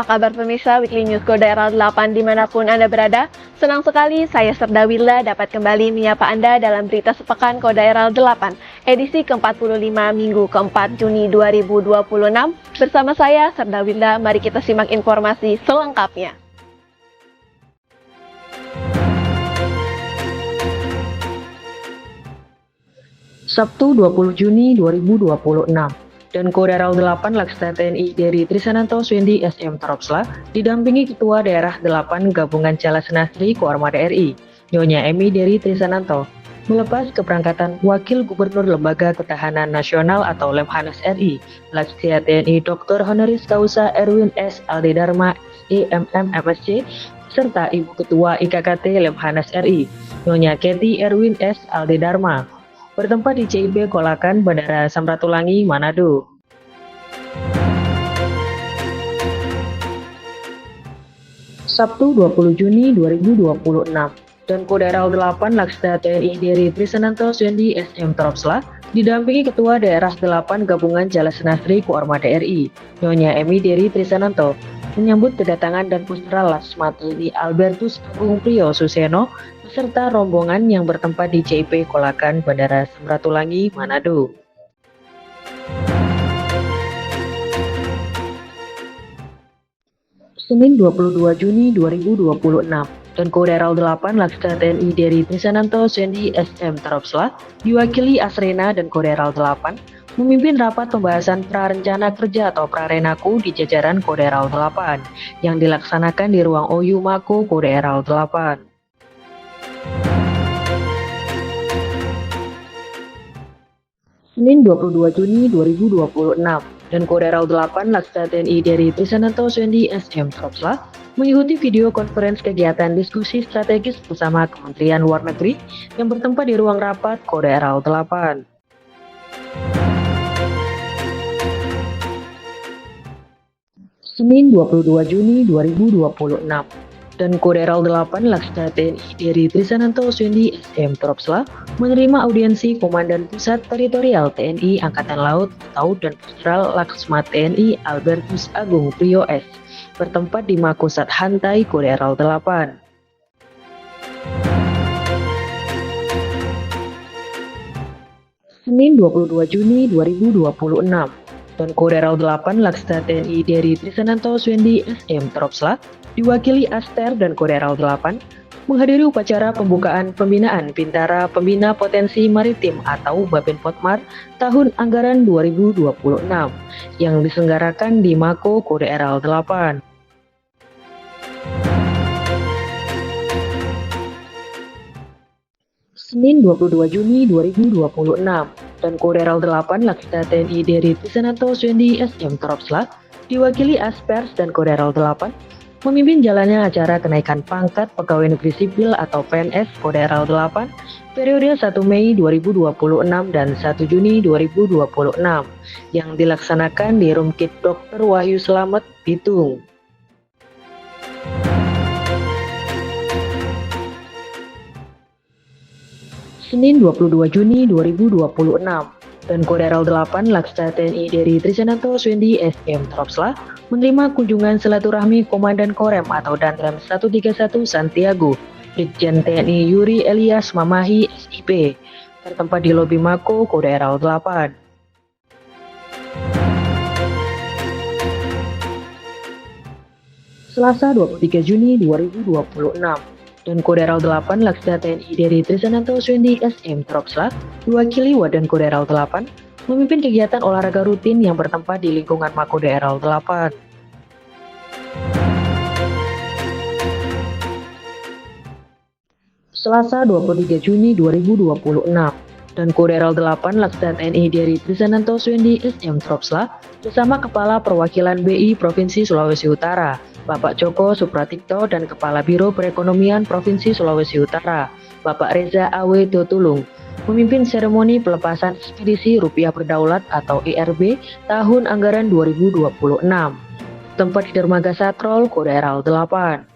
kabar pemirsa Weekly News Koda RL8 dimanapun Anda berada? Senang sekali saya Serda Wilda dapat kembali menyapa Anda dalam berita sepekan Koda RL8 edisi ke-45 Minggu ke-4 Juni 2026. Bersama saya Serda Wilda, mari kita simak informasi selengkapnya. Sabtu 20 Juni 2026. Dan Kodaral 8 Laksda TNI dari Trisananto Swendi SM Tropsla didampingi Ketua Daerah 8 Gabungan Jalasnasri Koarmada RI, Nyonya Emi dari Trisananto, melepas keberangkatan Wakil Gubernur Lembaga Ketahanan Nasional atau Lemhanas RI, Laksda TNI Dr. Honoris Causa Erwin S. Aldedarma SEMM MSc, serta Ibu Ketua IKKT Lemhanas RI, Nyonya Ketty Erwin S. Aldedarma, bertempat di CIP Kolakan, Bandara Samratulangi, Manado. Sabtu 20 Juni 2026, dan Kodaral 8 Laksda TNI dari Trisananto Swendi SM Tropsla didampingi Ketua Daerah 8 Gabungan Jalasnasri Koarmada RI, Nyonya Emi dari Trisananto, menyambut kedatangan dan puspral Laksma TNI Albertus Agung Priyo Suseno beserta rombongan yang bertempat di CIP Kolakan, Bandara Samratulangi, Manado. Senin 22 Juni 2026, dan Kodaral 8 Laksda TNI dari Trisananto Swendi SM Tropsla diwakili Asrena dan Kodaral 8 memimpin rapat pembahasan prarencana kerja atau Prarenaku di jajaran Kodaral 8 yang dilaksanakan di ruang OYU Mako Kodaral 8. Senin 22 Juni 2026, dan Kodaral 8 Laksda TNI dari Trisananto Swendi SM Tropsla mengikuti video konferensi kegiatan diskusi strategis bersama Kementerian Luar Negeri yang bertempat di ruang rapat Kodaral 8. Senin 22 Juni 2026, dan Kodaral 8 Laksda TNI dari Trisananto Swendi SM Tropsla menerima audiensi Komandan Pusat Teritorial TNI Angkatan Laut atau dan Puspral Laksma TNI Albertus Agung Priyo S bertempat di Makosat Hantai Kodaral 8. Senin 22 Juni 2026, dan Kodaral 8 Laksda TNI dari Trisananto Swendi SM Tropsla diwakili Aster dan Kodaral 8 menghadiri upacara pembukaan pembinaan Bintara Pembina Potensi Maritim atau Bapinpotmar tahun anggaran 2026 yang diselenggarakan di Mako Kodaral 8. Senin 22 Juni 2026, dan Kodaral 8 Laksda TNI dari Trisananto Swendi SM Tropsla diwakili Aspers dan Kodaral 8 memimpin jalannya acara kenaikan pangkat Pegawai Negeri Sipil atau PNS Kodaral 8 periode 1 Mei 2026 dan 1 Juni 2026 yang dilaksanakan di Rumkit Dr. Wahyu Slamet, Bitung. Senin 22 Juni 2026, dan Kodaral 8 Laksda TNI dari Trisananto Swendi SM Tropsla menerima kunjungan silaturahmi Komandan Korem atau Danrem 131 Santiago, Brigjen TNI Yuri Elias Mamahi SIP, bertempat di lobi Mako Kodaral 8. Selasa 23 Juni 2026, dan Kodaral 8 Laksda TNI dari Trisananto Swendi SM Tropsla diwakili Wadan Kodaral 8 memimpin kegiatan olahraga rutin yang bertempat di lingkungan Mako Kodaral 8. Selasa 23 Juni 2026, dan Kodaral 8 Laksda TNI dari Trisananto Swendi SM Tropsla bersama Kepala Perwakilan BI Provinsi Sulawesi Utara, Bapak Joko Supratikto, dan Kepala Biro Perekonomian Provinsi Sulawesi Utara, Bapak Reza Awe Dotulung, memimpin seremoni pelepasan ekspedisi Rupiah Berdaulat atau IRB tahun anggaran 2026, tempat di Dermaga Satrol Kodaral 8.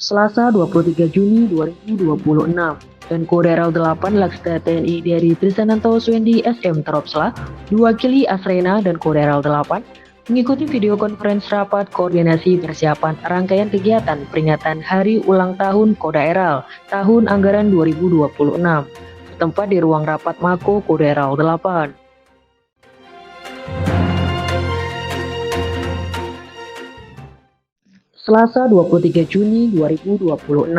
Selasa 23 Juni 2026, dan Kodaral 8 Laksda TNI dari Trisananto Swendi SM Tropsla diwakili Asrena dan Kodaral 8 mengikuti video konferensi rapat koordinasi persiapan rangkaian kegiatan peringatan Hari Ulang Tahun Kodaeral tahun anggaran 2026 bertempat di ruang rapat Mako Kodaeral 8. Selasa 23 Juni 2026,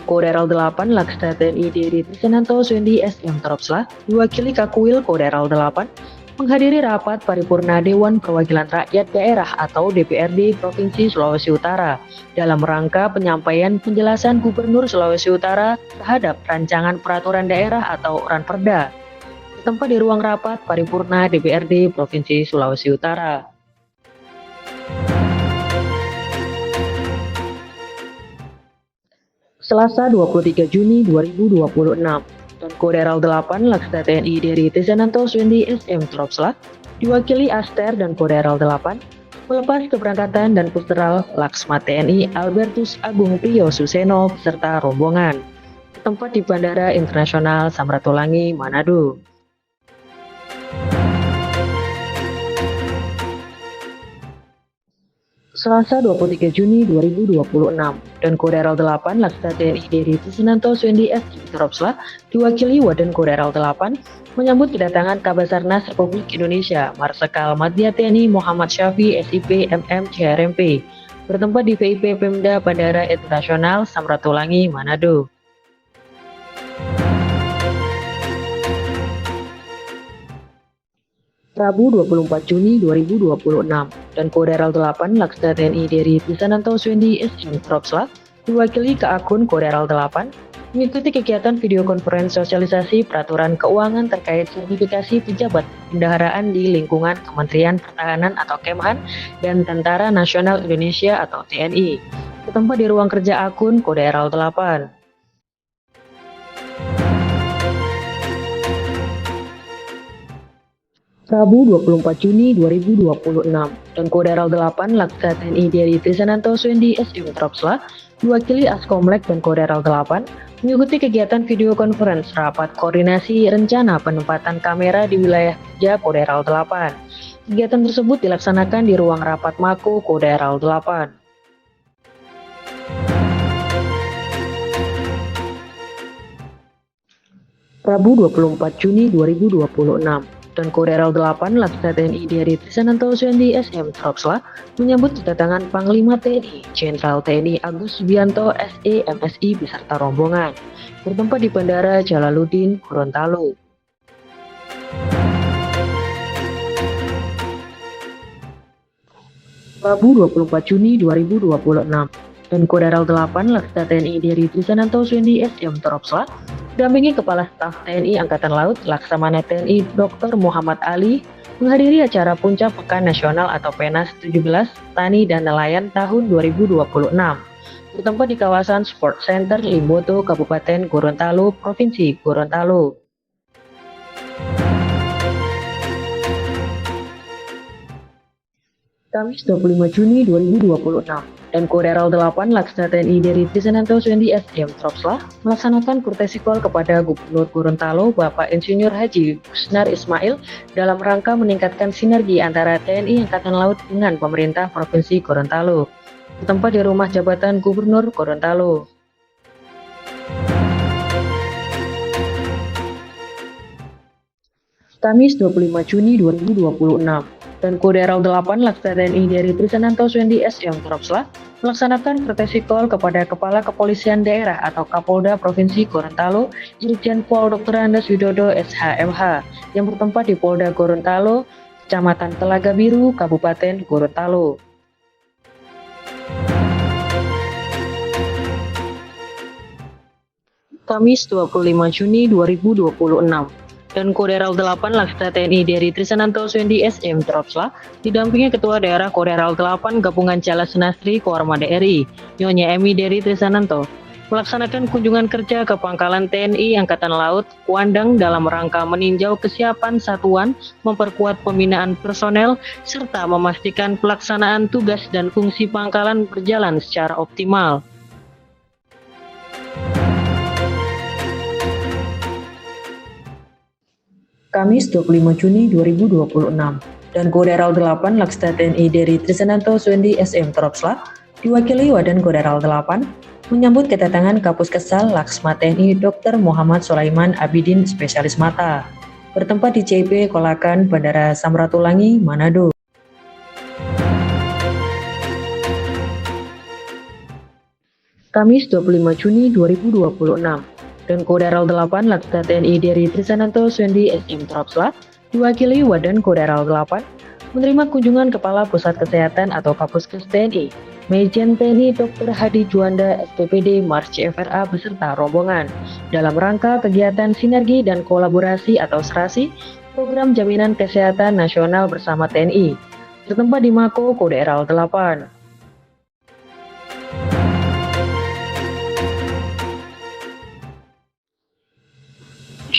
Kodaeral 8 Laksda TNI dari Trisananto Swendi SM Tropsla diwakili Kakuil Kodaeral 8 menghadiri rapat paripurna Dewan Perwakilan Rakyat Daerah atau DPRD Provinsi Sulawesi Utara dalam rangka penyampaian penjelasan Gubernur Sulawesi Utara terhadap rancangan peraturan daerah atau Ranperda bertempat di ruang rapat paripurna DPRD Provinsi Sulawesi Utara. Selasa 23 Juni 2026, dan Kodaeral 8 Laksda TNI dari Trisananto Swendi SM Tropsla diwakili Aster dan Kodaeral 8 melepas keberangkatan dan pusteral Laksma TNI Albertus Agung Priyo Suseno beserta rombongan tempat di Bandara Internasional Samratulangi, Manado. Selasa 23 Juni 2026, dan Kodaeral 8 Laksda TNI dari Trisananto Swendi SM Tropsla diwakili Waden Kodaeral 8 menyambut kedatangan Kabasarnas Republik Indonesia Marsikal Madya TNI Muhammad Syafi SIP MM CRMP bertempat di VIP Pemda Bandara Internasional Samratulangi, Manado. Rabu 24 Juni 2026, dan Kodaeral 8 Laksda TNI dari Trisananto Swendi SM Tropsla diwakili ke akun Kodaeral 8 mengikuti kegiatan video konferensi sosialisasi peraturan keuangan terkait sertifikasi pejabat bendaharaan di lingkungan Kementerian Pertahanan atau Kemhan dan Tentara Nasional Indonesia atau TNI bertempat di ruang kerja akun Kodaeral 8. Rabu 24 Juni 2026, dan Kodaeral 8 Laksda TNI dari Trisananto Swendi SM Tropsla diwakili Askomlek dan Kodaeral 8 mengikuti kegiatan video konferensi rapat koordinasi rencana penempatan kamera di wilayah kerja Kodaeral 8. Kegiatan tersebut dilaksanakan di ruang rapat Mako Kodaeral 8. Rabu 24 Juni 2026, dan Kodaeral 8 Laksda TNI dari Trisananto Swendi SM Tropsla menyambut kedatangan Panglima TNI Jenderal TNI Agus Subianto SE MSI beserta rombongan bertempat di Bandara Jalaluddin Gorontalo. Rabu 24 Juni 2026, dan Kodaeral 8 Laksda TNI dari Trisananto Swendi SM Tropsla didampingi Kepala Staf TNI Angkatan Laut Laksamana TNI Dr. Muhammad Ali menghadiri acara Puncak Pekan Nasional atau PENAS 17 Tani dan Nelayan tahun 2026 bertempat di kawasan Sport Center Limboto, Kabupaten Gorontalo, Provinsi Gorontalo. Kamis 25 Juni 2026, dan Kodaeral 8 Laksda TNI dari Trisananto Swendi SM Tropsla melaksanakan courtesy call kepada Gubernur Gorontalo Bapak Insinyur Haji Busnar Ismail dalam rangka meningkatkan sinergi antara TNI Angkatan Laut dengan pemerintah Provinsi Gorontalo bertempat di rumah jabatan Gubernur Gorontalo. Kamis 25 Juni 2026, dan Kodaeral 8 Laksda TNI dari Trisananto Swendi SM Tropsla melaksanakan courtesy call kepada Kepala Kepolisian Daerah atau Kapolda Provinsi Gorontalo Irjen Pol Dr. Andes Widodo SHMH yang bertempat di Polda Gorontalo, Kecamatan Telaga Biru, Kabupaten Gorontalo. Kamis 25 Juni 2026, dan Kodaeral 8 Laksda TNI dari Trisananto Swendi SM Tropsla didampingi Ketua Daerah Kodaeral 8 Gabungan Jala Senastri Koarmada RI, Nyonya Emi dari Trisananto, melaksanakan kunjungan kerja ke Pangkalan TNI Angkatan Laut Kuandang dalam rangka meninjau kesiapan satuan, memperkuat pembinaan personel, serta memastikan pelaksanaan tugas dan fungsi pangkalan berjalan secara optimal. Kamis 25 Juni 2026, dan Kodaral 8 Laksta TNI dari Trisananto Suendi SM Tropsla, diwakili Wadan Kodaral 8, menyambut kedatangan Kapuskesal Laksma TNI Dr. Muhammad Sulaiman Abidin Spesialis Mata, bertempat di CIP Kolakan Bandara Samratulangi, Manado. Kamis 25 Juni 2026, dan Kodaral 8 Laksa TNI dari Trisananto Suendi SM Tropsla, diwakili Wadan Kodaral 8, menerima kunjungan Kepala Pusat Kesehatan atau Kapuskes TNI, Majen TNI Dr. Hadi Juanda SPPD Mars CFRA beserta rombongan, dalam rangka kegiatan sinergi dan kolaborasi atau serasi Program Jaminan Kesehatan Nasional bersama TNI, bertempat di Mako Kodaral 8.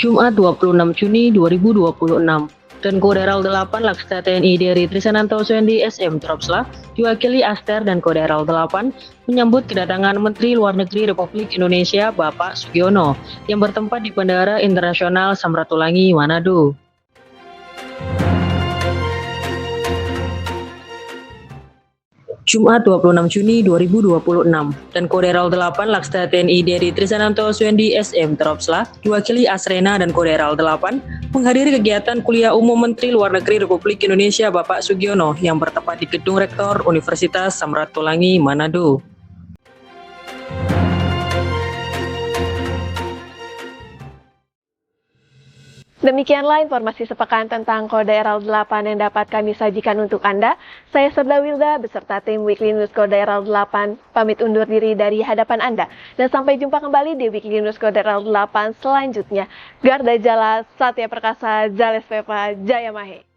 Jumat 26 Juni 2026, dan Kodaral 8 Laksa TNI dari Trisananto Suendi SM Tropsla, diwakili Aster dan Kodaral 8, menyambut kedatangan Menteri Luar Negeri Republik Indonesia Bapak Sugiono yang bertempat di Bandara Internasional Samratulangi, Manado. Jumat 26 Juni 2026, dan Kodaral 8 Laksa TNI dari Trisananto Suendi SM Tropsla, diwakili Asrena dan Kodaral 8, menghadiri kegiatan kuliah umum Menteri Luar Negeri Republik Indonesia Bapak Sugiono yang bertempat di Gedung Rektor Universitas Samratulangi, Manado. Demikianlah informasi sepekan tentang Kodaral 8 yang dapat kami sajikan untuk Anda. Saya Serda Wilda beserta tim Weekly News Kodaral 8 pamit undur diri dari hadapan Anda. Dan sampai jumpa kembali di Weekly News Kodaral 8 selanjutnya. Garda Jala, Satya Perkasa, Jales Pepa, Jaya Mahe.